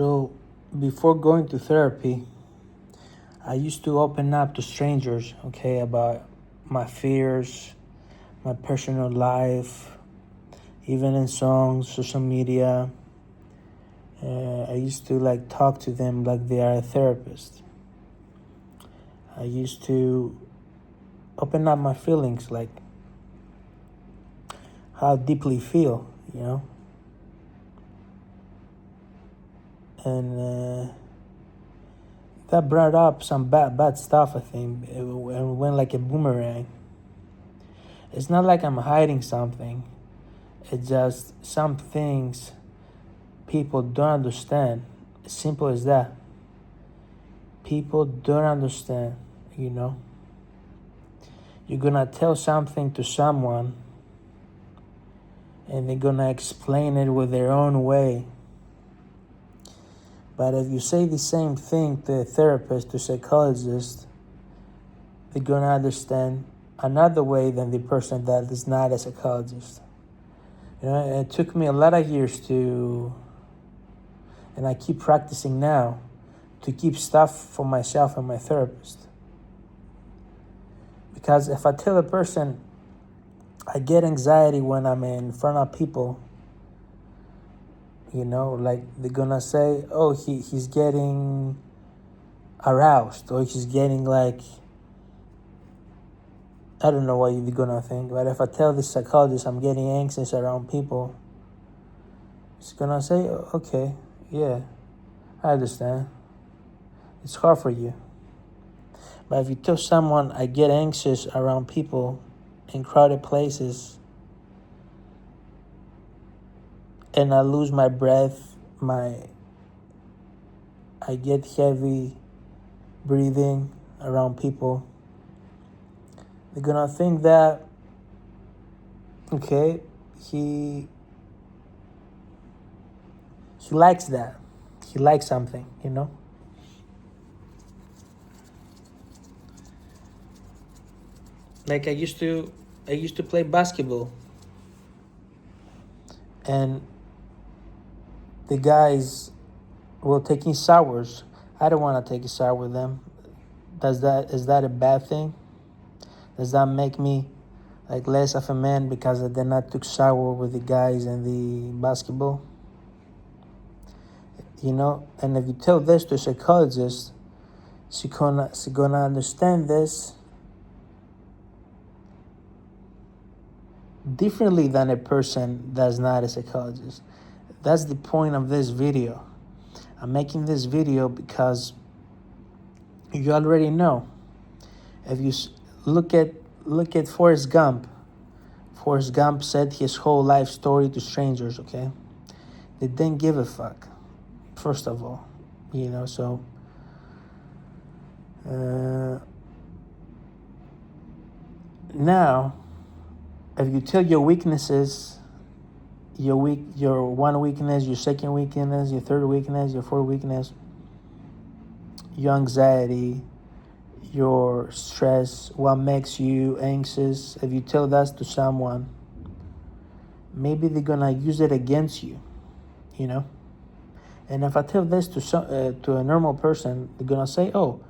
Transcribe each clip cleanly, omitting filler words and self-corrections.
So before going to therapy, I used to open up to strangers, okay, about my fears, my personal life, even in songs, social media. I used to talk to them like they are a therapist. I used to open up my feelings, like how I deeply feel. And that brought up some bad stuff. I think it went like a boomerang. It's not like I'm hiding something. It's just some things people don't understand. As simple as that. People don't understand. You're gonna tell something to someone and they're gonna explain it with their own way. But if you say the same thing to a therapist, to a psychologist, they're gonna understand another way than the person that is not a psychologist. It took me a lot of years and I keep practicing now, to keep stuff for myself and my therapist. Because if I tell a person I get anxiety when I'm in front of people, like they're gonna say, oh, he's getting aroused, or he's getting I don't know what you're gonna think. But if I tell the psychologist I'm getting anxious around people, he's gonna say, okay, yeah, I understand. It's hard for you. But if you tell someone I get anxious around people in crowded places and I lose my breath, I get heavy breathing around people, they're gonna think that, okay, he likes that. He likes something. Like I used to play basketball, and the guys were taking showers. I don't want to take a shower with them. Is that a bad thing? Does that make me less of a man because I did not took shower with the guys in the basketball? And if you tell this to a psychologist, she's gonna understand this differently than a person that's not a psychologist. That's the point of this video. I'm making this video because you already know. If you look at Forrest Gump. Forrest Gump said his whole life story to strangers, okay? They didn't give a fuck, first of all. So now, if you tell your weaknesses, your one weakness, your second weakness, your third weakness, your fourth weakness, your anxiety, your stress, what makes you anxious, if you tell that to someone, maybe they're gonna use it against you. And if I tell this to a normal person, they're gonna say, oh,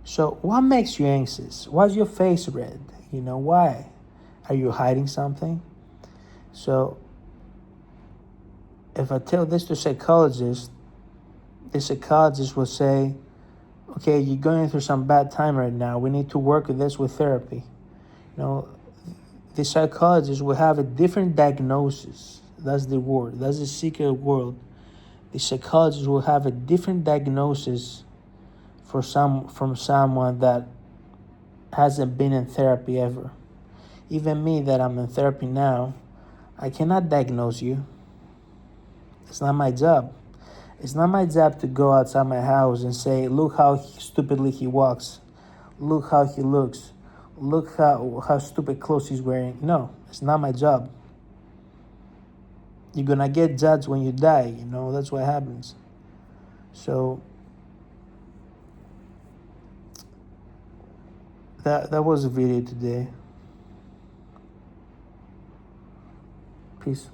so what makes you anxious? Why's your face red? Why? Are you hiding something? So if I tell this to a psychologist, the psychologist will say, okay, you're going through some bad time right now. We need to work with this with therapy. The psychologist will have a different diagnosis. That's the word. That's the secret word. The psychologist will have a different diagnosis from someone that hasn't been in therapy ever. Even me, that I'm in therapy now, I cannot diagnose you. It's not my job. It's not my job to go outside my house and say, look how stupidly he walks. Look how he looks. Look how stupid clothes he's wearing. No, it's not my job. You're gonna get judged when you die. That's what happens. So that was the video today. Peace.